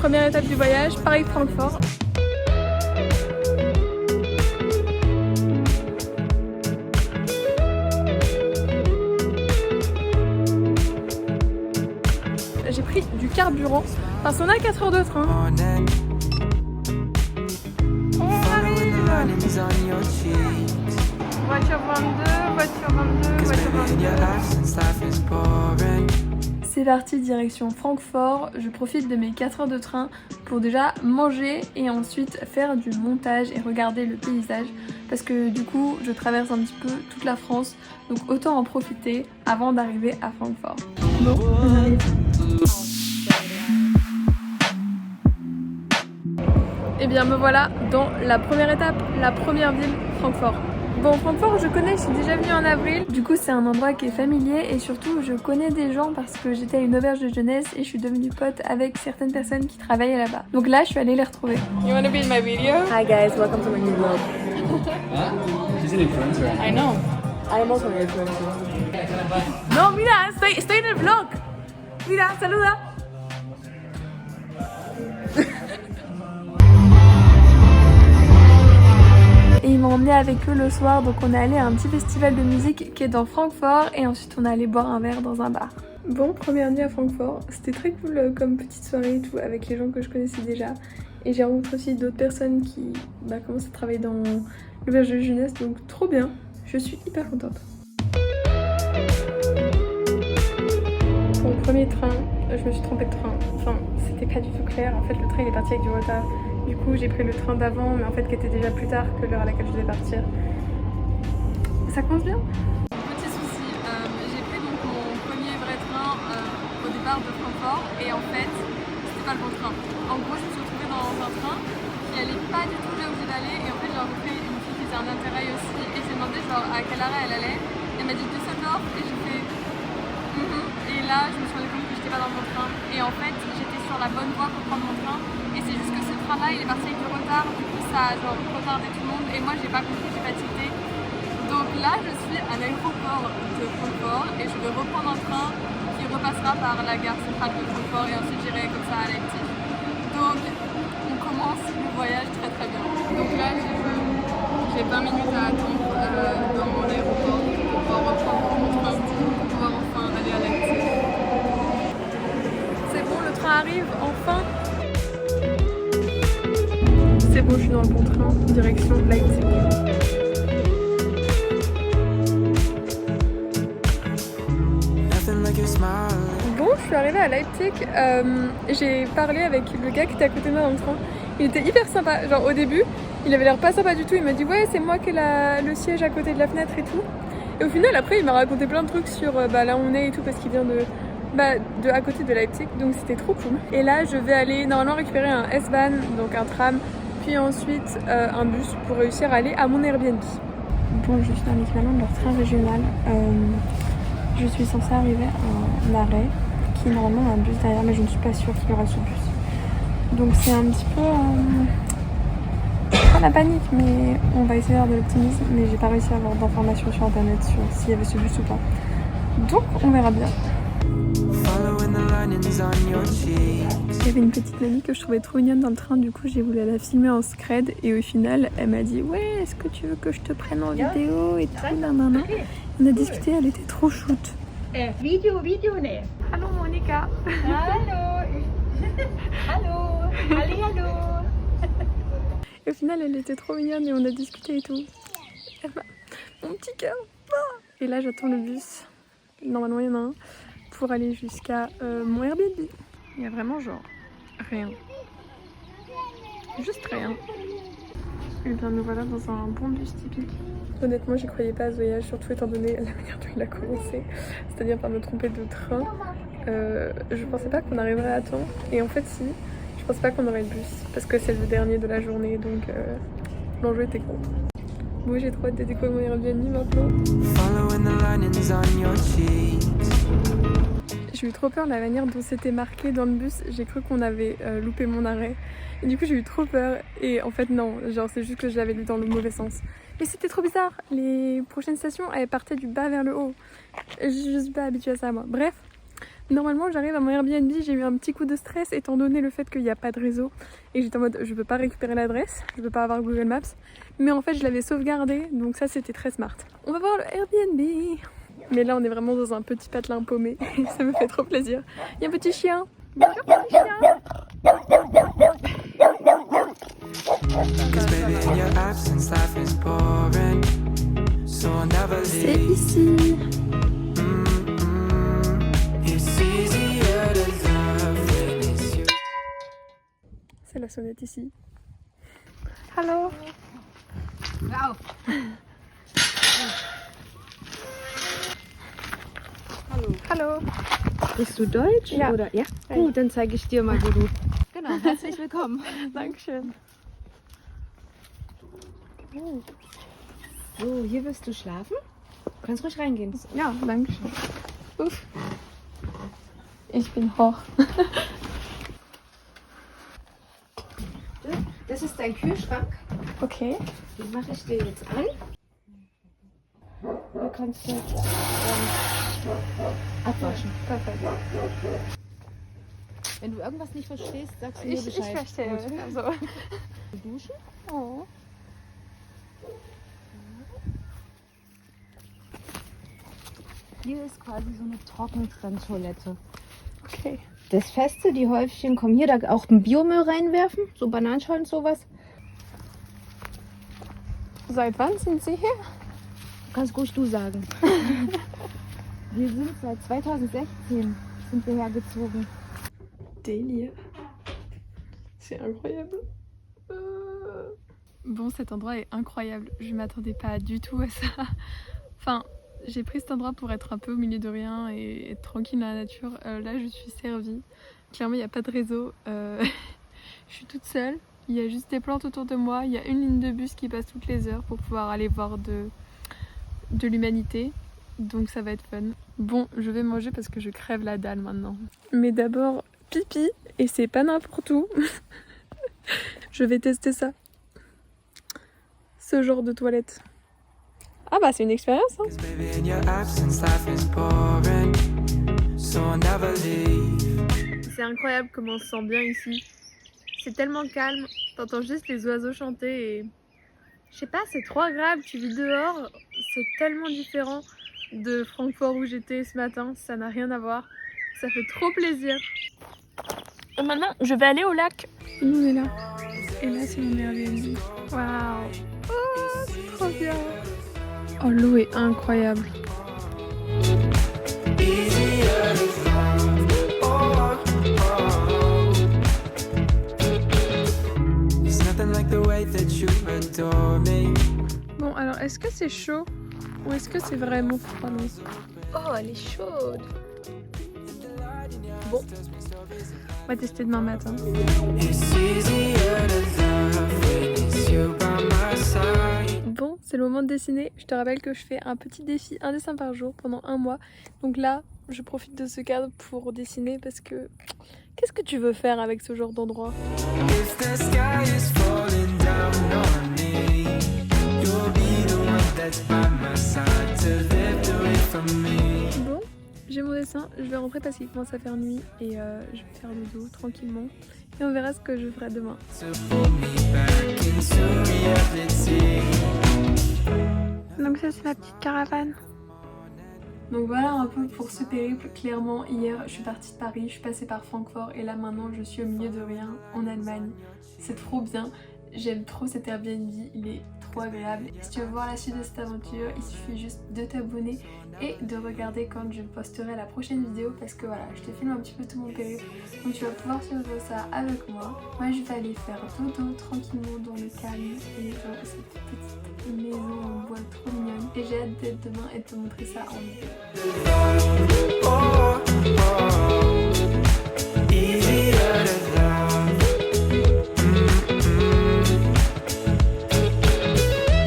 Première étape du voyage, Paris-Francfort. J'ai pris du carburant parce qu'on a 4 heures de train. On arrive. Voiture 22, voiture 22, voiture 22. C'est parti direction Francfort. Je profite de mes 4 heures de train pour déjà manger et ensuite faire du montage et regarder le paysage parce que du coup je traverse un petit peu toute la France, donc autant en profiter avant d'arriver à Francfort. Bon, on arrive. Et bien me voilà dans la première étape, la première ville, Francfort. Bon, Francfort je connais, je suis déjà venue en avril. Du coup c'est un endroit qui est familier et surtout je connais des gens parce que j'étais à une auberge de jeunesse et je suis devenue pote avec certaines personnes qui travaillaient là-bas. Donc là je suis allée les retrouver. You wanna be in my video? Hi guys, welcome to my new vlog. Huh? She's an influencer. I know. I am also an influencer. No, mira, estoy en el vlog. Mira, saluda. Et ils m'ont emmené avec eux le soir, donc on est allé à un petit festival de musique qui est dans Francfort et ensuite on est allé boire un verre dans un bar. Bon, première nuit à Francfort, c'était très cool comme petite soirée et tout avec les gens que je connaissais déjà. Et j'ai rencontré aussi d'autres personnes qui commencent à travailler dans l'auberge de jeunesse, donc trop bien, je suis hyper contente. Pour le premier train, je me suis trompée de train, enfin c'était pas du tout clair, en fait le train il est parti avec du retard. Du coup j'ai pris le train d'avant mais en fait qui était déjà plus tard que l'heure à laquelle je devais partir. Ça commence bien. Petit souci, j'ai pris donc mon premier vrai train au départ de Francfort et en fait c'était pas le bon train. En gros je me suis retrouvée dans un train qui allait pas du tout là où je devais aller et en fait j'ai rencontré une fille qui faisait un interrail aussi et j'ai demandé genre à quel arrêt elle allait. Elle m'a dit Düsseldorf et j'ai fait et là je me suis rendu compte que j'étais pas dans mon train et en fait j'étais sur la bonne voie pour prendre mon train et c'est juste que ce train là il est parti avec du retard, du coup ça a genre retardé tout le monde et moi j'ai pas compris, j'ai pas tilté. Donc là je suis à l'aéroport de Francfort et je vais reprendre un train qui repassera par la gare centrale de Francfort et ensuite j'irai comme ça à Leipzig. Donc on commence le voyage très très bien. Donc là j'ai 20 minutes à attendre dans mon aéroport pour pouvoir reprendre mon train pour pouvoir enfin aller à Leipzig. C'est bon, le train arrive enfin. C'est bon, je suis dans le bon train, direction Leipzig. Bon, je suis arrivée à Leipzig, j'ai parlé avec le gars qui était à côté de moi dans le train. Il était hyper sympa, genre au début, il avait l'air pas sympa du tout, il m'a dit ouais c'est moi qui ai le siège à côté de la fenêtre et tout. Et au final après il m'a raconté plein de trucs sur là où on est et tout parce qu'il vient de à côté de Leipzig, donc c'était trop cool. Et là je vais aller normalement récupérer un S-Bahn, donc un tram, puis ensuite un bus pour réussir à aller à mon Airbnb. Bon, je suis dans l'équivalent de leur train régional. Je suis censée arriver à un arrêt qui normalement a un bus derrière, mais je ne suis pas sûre qu'il y aura ce bus. Donc c'est un petit peu pas la panique, mais on va essayer d'avoir de l'optimisme, mais j'ai pas réussi à avoir d'informations sur internet sur s'il y avait ce bus ou pas. Donc on verra bien. Il y avait une petite mamie que je trouvais trop mignonne dans le train, du coup j'ai voulu la filmer en scred et au final elle m'a dit ouais est-ce que tu veux que je te prenne en vidéo et tout, nanana. On a discuté, elle était trop shoot. Video ne. Hallo Monika. Hallo. Hallo. Halli, hallo. Et au final elle était trop mignonne et on a discuté et tout. Mon petit cœur. Et là j'attends le bus, normalement il y en a un, pour aller jusqu'à mon Airbnb. Il y a vraiment genre rien. Juste rien. Et bien nous voilà dans un bon bus typique. Honnêtement j'y croyais pas à ce voyage, surtout étant donné la manière dont il a commencé. C'est-à-dire par me tromper de train. Je pensais pas qu'on arriverait à temps. Et en fait si, je pensais pas qu'on aurait le bus. Parce que c'est le dernier de la journée, donc l'enjeu était gros. Moi j'ai trop hâte de découvrir mon Airbnb maintenant. J'ai eu trop peur de la manière dont c'était marqué dans le bus. J'ai cru qu'on avait loupé mon arrêt. Et du coup j'ai eu trop peur. Et en fait non, genre c'est juste que je l'avais lu dans le mauvais sens. Mais c'était trop bizarre. Les prochaines stations elles partaient du bas vers le haut. Je suis pas habituée à ça moi. Bref, Normalement j'arrive à mon Airbnb, j'ai eu un petit coup de stress étant donné le fait qu'il n'y a pas de réseau. Et j'étais en mode je peux pas récupérer l'adresse, je peux pas avoir Google Maps. Mais en fait je l'avais sauvegardé, donc ça c'était très smart. On va voir le Airbnb. Mais là on est vraiment dans un petit patelin paumé, ça me fait trop plaisir. Il y a un petit chien. Bonjour petit chien. C'est ici. C'est la sonnette ici. Hallo. Rauf. Hallo. Bist du Deutsch? Ja. Oder? Ja? Gut, dann zeige ich dir mal, wo du... Genau, herzlich willkommen. Dankeschön. So, hier wirst du schlafen. Du kannst ruhig reingehen. Ja, Dankeschön. Uff. Ich bin hoch. Das ist dein Kühlschrank. Okay. Den mache ich dir jetzt an. Du kannst jetzt abwaschen. Perfekt. Wenn du irgendwas nicht verstehst, sagst du mir Ich Bescheid. verstehe. Also. Duschen. Oh. Hier ist quasi so eine Trockentrenntoilette. Okay. Das Feste, die Häufchen kommen hier, da auch einen Biomüll reinwerfen, so Bananenschalen und sowas. Seit wann sind Sie hier? Kannst ruhig du sagen. Wir sind seit 2016 sind wir hergezogen. Délire. C'est incroyable. Bon, cet endroit est incroyable. Je m'attendais pas du tout à ça. Enfin, j'ai pris cet endroit pour être un peu au milieu de rien et être tranquille dans la nature. Là, je suis servie. Clairement, il n'y a pas de réseau. Je suis toute seule. Il y a juste des plantes autour de moi. Il y a une ligne de bus qui passe toutes les heures pour pouvoir aller voir de l'humanité. Donc ça va être fun. Bon, je vais manger parce que je crève la dalle maintenant. Mais d'abord, pipi. Et c'est pas n'importe où. Je vais tester ça. Ce genre de toilette. Ah bah c'est une expérience hein. C'est incroyable comment on se sent bien ici. C'est tellement calme, t'entends juste les oiseaux chanter et... Je sais pas, c'est trop agréable, tu vis dehors, c'est tellement différent de Francfort où j'étais ce matin, ça n'a rien à voir. Ça fait trop plaisir. Et maintenant, je vais aller au lac. Nous on est là. Et là c'est mon Airbnb. Waouh. Oh, c'est trop bien. Oh, l'eau est incroyable. Bon, alors est-ce que c'est chaud ou est-ce que c'est vraiment froid l'eau? Oh, elle est chaude. Bon, on va tester demain matin. Bon, c'est le moment de dessiner. Je te rappelle que je fais un petit défi, un dessin par jour pendant un mois. Donc là, je profite de ce cadre pour dessiner parce que... Qu'est-ce que tu veux faire avec ce genre d'endroit? Bon, j'ai mon dessin. Je vais rentrer parce qu'il commence à faire nuit et je vais faire le dos tranquillement. Et on verra ce que je ferai demain. Donc ça c'est la petite caravane. Donc voilà un peu pour ce périple. Clairement hier je suis partie de Paris, je suis passée par Francfort et là maintenant je suis au milieu de rien en Allemagne. C'est trop bien, j'aime trop cet Airbnb, il est trop agréable. Si tu veux voir la suite de cette aventure, il suffit juste de t'abonner et de regarder quand je posterai la prochaine vidéo parce que voilà, je te filme un petit peu tout mon périple. Donc tu vas pouvoir suivre ça avec moi. Moi je vais aller faire dodo tranquillement dans le calme et dans cette petite maison en bois trop mignonne. Et j'ai hâte d'être demain et de te montrer ça en vidéo.